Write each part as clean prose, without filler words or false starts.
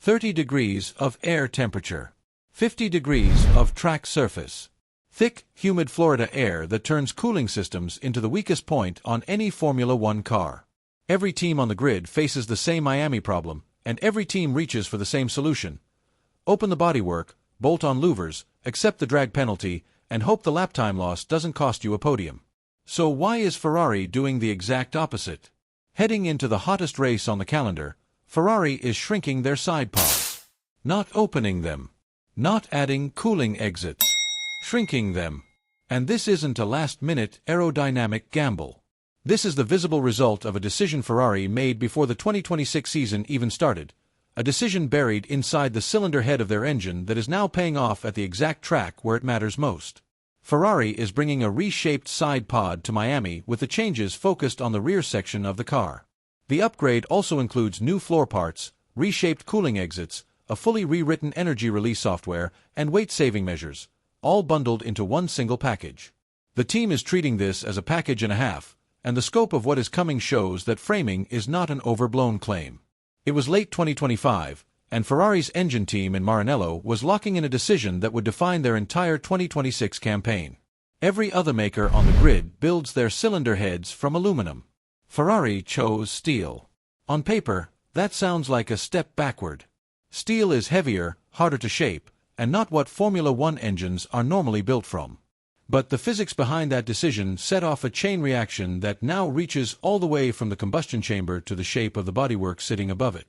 30 degrees of air temperature. 50 degrees of track surface. Thick, humid Florida air that turns cooling systems into the weakest point on any Formula One car. Every team on the grid faces the same Miami problem, and every team reaches for the same solution. Open the bodywork, bolt on louvers, accept the drag penalty, and hope the lap time loss doesn't cost you a podium. So why is Ferrari doing the exact opposite? Heading into the hottest race on the calendar, Ferrari is shrinking their side pods. Not opening them. Not adding cooling exits. Shrinking them. And this isn't a last-minute aerodynamic gamble. This is the visible result of a decision Ferrari made before the 2026 season even started, a decision buried inside the cylinder head of their engine that is now paying off at the exact track where it matters most. Ferrari is bringing a reshaped side pod to Miami with the changes focused on the rear section of the car. The upgrade also includes new floor parts, reshaped cooling exits, a fully rewritten energy release software, and weight-saving measures, all bundled into one single package. The team is treating this as a package and a half, and the scope of what is coming shows that framing is not an overblown claim. It was late 2025, and Ferrari's engine team in Maranello was locking in a decision that would define their entire 2026 campaign. Every other maker on the grid builds their cylinder heads from aluminum. Ferrari chose steel. On paper, that sounds like a step backward. Steel is heavier, harder to shape, and not what Formula One engines are normally built from. But the physics behind that decision set off a chain reaction that now reaches all the way from the combustion chamber to the shape of the bodywork sitting above it.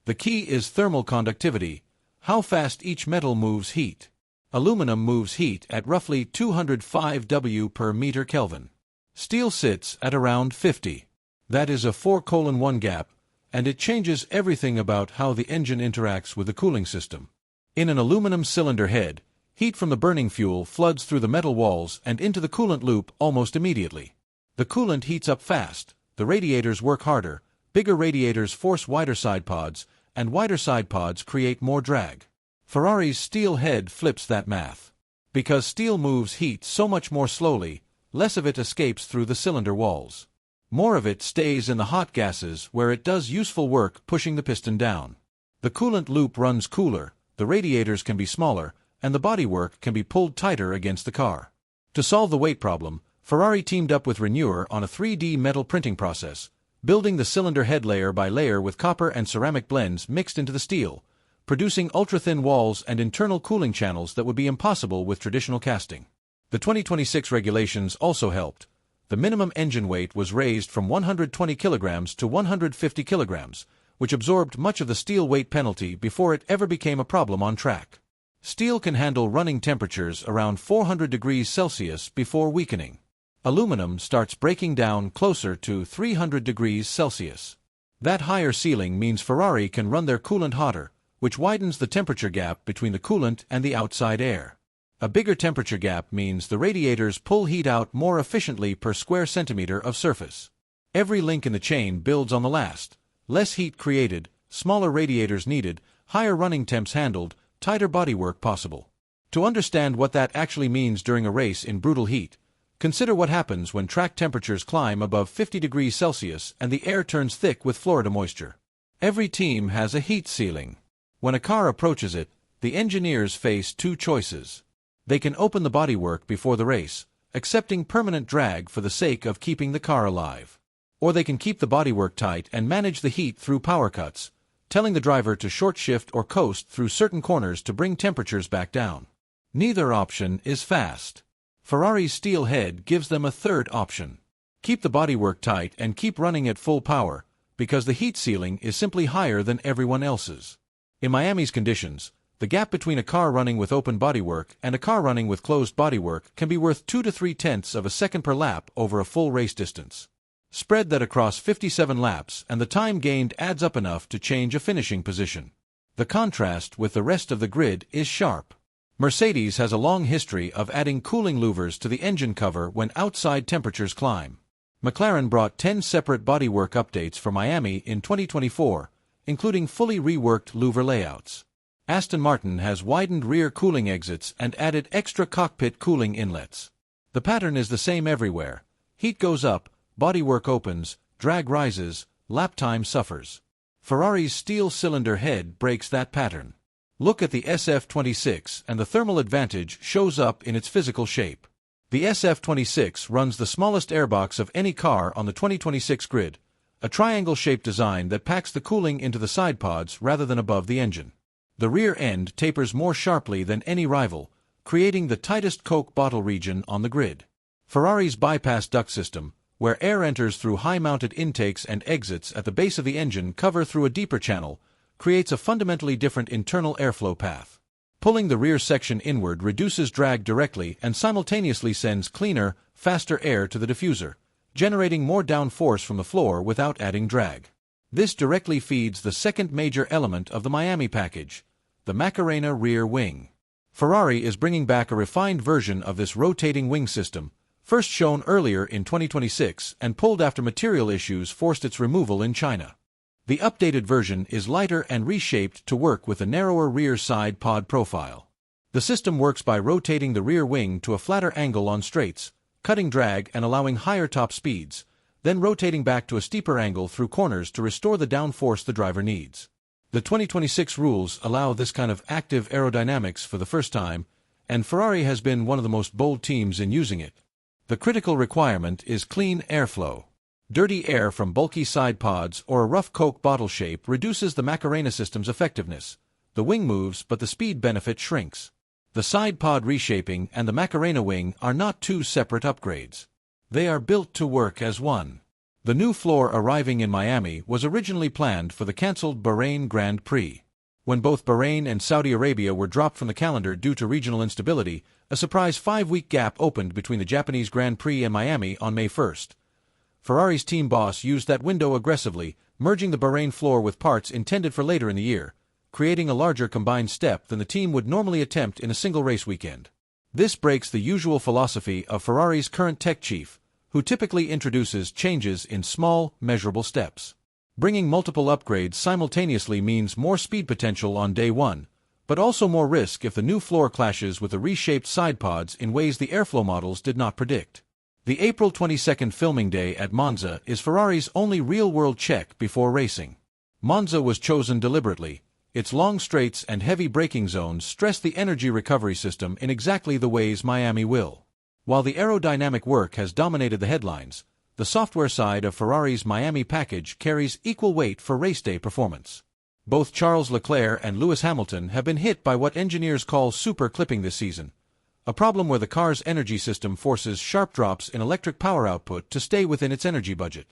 The key is thermal conductivity, how fast each metal moves heat. Aluminum moves heat at roughly 205 W per meter Kelvin. Steel sits at around 50. That is a 4:1 gap, and it changes everything about how the engine interacts with the cooling system. In an aluminum cylinder head, heat from the burning fuel floods through the metal walls and into the coolant loop almost immediately. The coolant heats up fast, the radiators work harder, bigger radiators force wider side pods, and wider side pods create more drag. Ferrari's steel head flips that math. Because steel moves heat so much more slowly, less of it escapes through the cylinder walls. More of it stays in the hot gases where it does useful work pushing the piston down. The coolant loop runs cooler, the radiators can be smaller, and the bodywork can be pulled tighter against the car. To solve the weight problem, Ferrari teamed up with Renewer on a 3D metal printing process, building the cylinder head layer by layer with copper and ceramic blends mixed into the steel, producing ultra-thin walls and internal cooling channels that would be impossible with traditional casting. The 2026 regulations also helped. The minimum engine weight was raised from 120 kilograms to 150 kilograms, which absorbed much of the steel weight penalty before it ever became a problem on track. Steel can handle running temperatures around 400 degrees Celsius before weakening. Aluminum starts breaking down closer to 300 degrees Celsius. That higher ceiling means Ferrari can run their coolant hotter, which widens the temperature gap between the coolant and the outside air. A bigger temperature gap means the radiators pull heat out more efficiently per square centimeter of surface. Every link in the chain builds on the last. Less heat created, smaller radiators needed, higher running temps handled, tighter bodywork possible. To understand what that actually means during a race in brutal heat, consider what happens when track temperatures climb above 50 degrees Celsius and the air turns thick with Florida moisture. Every team has a heat ceiling. When a car approaches it, the engineers face two choices. They can open the bodywork before the race, accepting permanent drag for the sake of keeping the car alive. Or they can keep the bodywork tight and manage the heat through power cuts, telling the driver to short shift or coast through certain corners to bring temperatures back down. Neither option is fast. Ferrari's steel head gives them a third option. Keep the bodywork tight and keep running at full power, because the heat ceiling is simply higher than everyone else's. In Miami's conditions, the gap between a car running with open bodywork and a car running with closed bodywork can be worth 2 to 3 tenths of a second per lap over a full race distance. Spread that across 57 laps and the time gained adds up enough to change a finishing position. The contrast with the rest of the grid is sharp. Mercedes has a long history of adding cooling louvers to the engine cover when outside temperatures climb. McLaren brought 10 separate bodywork updates for Miami in 2024, including fully reworked louver layouts. Aston Martin has widened rear cooling exits and added extra cockpit cooling inlets. The pattern is the same everywhere. Heat goes up, bodywork opens, drag rises, lap time suffers. Ferrari's steel cylinder head breaks that pattern. Look at the SF26 and the thermal advantage shows up in its physical shape. The SF26 runs the smallest airbox of any car on the 2026 grid, a triangle-shaped design that packs the cooling into the side pods rather than above the engine. The rear end tapers more sharply than any rival, creating the tightest Coke bottle region on the grid. Ferrari's bypass duct system, where air enters through high-mounted intakes and exits at the base of the engine cover through a deeper channel, creates a fundamentally different internal airflow path. Pulling the rear section inward reduces drag directly and simultaneously sends cleaner, faster air to the diffuser, generating more downforce from the floor without adding drag. This directly feeds the second major element of the Miami package, the Macarena rear wing. Ferrari is bringing back a refined version of this rotating wing system, first shown earlier in 2026 and pulled after material issues forced its removal in China. The updated version is lighter and reshaped to work with a narrower rear side pod profile. The system works by rotating the rear wing to a flatter angle on straights, cutting drag and allowing higher top speeds, then rotating back to a steeper angle through corners to restore the downforce the driver needs. The 2026 rules allow this kind of active aerodynamics for the first time, and Ferrari has been one of the most bold teams in using it. The critical requirement is clean airflow. Dirty air from bulky side pods or a rough Coke bottle shape reduces the Macarena system's effectiveness. The wing moves, but the speed benefit shrinks. The side pod reshaping and the Macarena wing are not two separate upgrades. They are built to work as one. The new floor arriving in Miami was originally planned for the cancelled Bahrain Grand Prix. When both Bahrain and Saudi Arabia were dropped from the calendar due to regional instability, a surprise 5-week gap opened between the Japanese Grand Prix and Miami on May 1st. Ferrari's team boss used that window aggressively, merging the Bahrain floor with parts intended for later in the year, creating a larger combined step than the team would normally attempt in a single race weekend. This breaks the usual philosophy of Ferrari's current tech chief, who typically introduces changes in small, measurable steps. Bringing multiple upgrades simultaneously means more speed potential on day one, but also more risk if the new floor clashes with the reshaped side pods in ways the airflow models did not predict. The April 22nd filming day at Monza is Ferrari's only real-world check before racing. Monza was chosen deliberately. Its long straights and heavy braking zones stress the energy recovery system in exactly the ways Miami will. While the aerodynamic work has dominated the headlines, the software side of Ferrari's Miami package carries equal weight for race day performance. Both Charles Leclerc and Lewis Hamilton have been hit by what engineers call super clipping this season, a problem where the car's energy system forces sharp drops in electric power output to stay within its energy budget.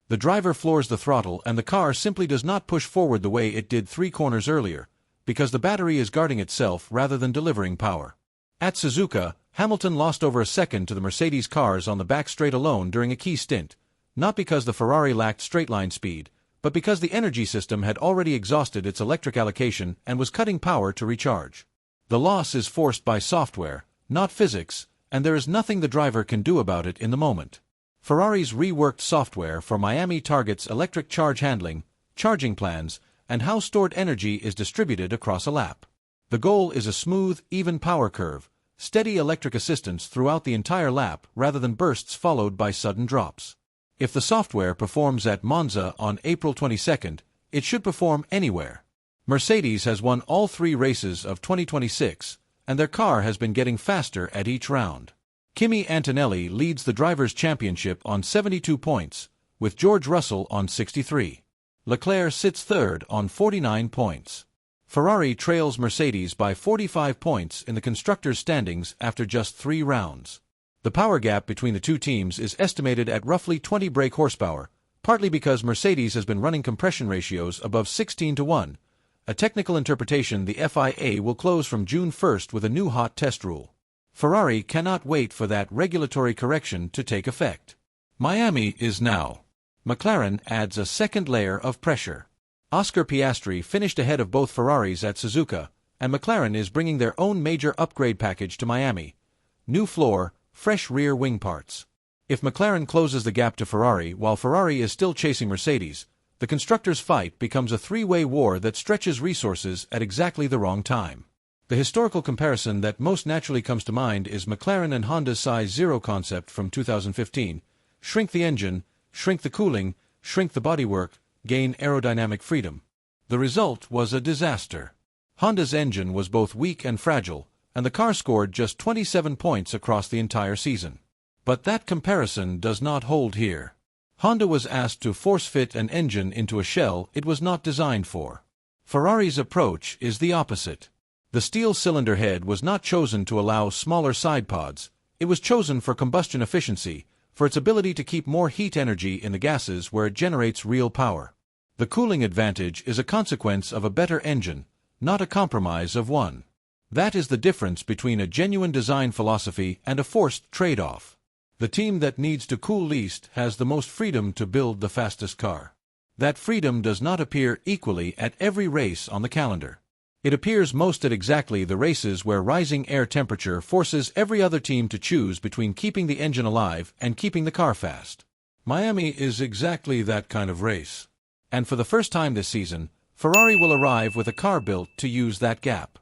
The driver floors the throttle and the car simply does not push forward the way it did 3 corners earlier, because the battery is guarding itself rather than delivering power. At Suzuka, Hamilton lost over a second to the Mercedes cars on the back straight alone during a key stint, not because the Ferrari lacked straight-line speed, but because the energy system had already exhausted its electric allocation and was cutting power to recharge. The loss is forced by software, not physics, and there is nothing the driver can do about it in the moment. Ferrari's reworked software for Miami targets electric charge handling, charging plans, and how stored energy is distributed across a lap. The goal is a smooth, even power curve, steady electric assistance throughout the entire lap rather than bursts followed by sudden drops. If the software performs at Monza on April 22nd, it should perform anywhere. Mercedes has won all 3 races of 2026, and their car has been getting faster at each round. Kimi Antonelli leads the Drivers' Championship on 72 points, with George Russell on 63. Leclerc sits third on 49 points. Ferrari trails Mercedes by 45 points in the constructors' standings after just 3 rounds. The power gap between the two teams is estimated at roughly 20 brake horsepower, partly because Mercedes has been running compression ratios above 16:1, a technical interpretation the FIA will close from June 1st with a new hot test rule. Ferrari cannot wait for that regulatory correction to take effect. Miami is now. McLaren adds a second layer of pressure. Oscar Piastri finished ahead of both Ferraris at Suzuka, and McLaren is bringing their own major upgrade package to Miami. New floor, fresh rear wing parts. If McLaren closes the gap to Ferrari while Ferrari is still chasing Mercedes, the constructors' fight becomes a 3-way war that stretches resources at exactly the wrong time. The historical comparison that most naturally comes to mind is McLaren and Honda's size zero concept from 2015. Shrink the engine, shrink the cooling, shrink the bodywork, gain aerodynamic freedom. The result was a disaster. Honda's engine was both weak and fragile, and the car scored just 27 points across the entire season. But that comparison does not hold here. Honda was asked to force-fit an engine into a shell it was not designed for. Ferrari's approach is the opposite. The steel cylinder head was not chosen to allow smaller side pods. It was chosen for combustion efficiency, for its ability to keep more heat energy in the gases where it generates real power. The cooling advantage is a consequence of a better engine, not a compromise of one. That is the difference between a genuine design philosophy and a forced trade-off. The team that needs to cool least has the most freedom to build the fastest car. That freedom does not appear equally at every race on the calendar. It appears most at exactly the races where rising air temperature forces every other team to choose between keeping the engine alive and keeping the car fast. Miami is exactly that kind of race. And for the first time this season, Ferrari will arrive with a car built to use that gap.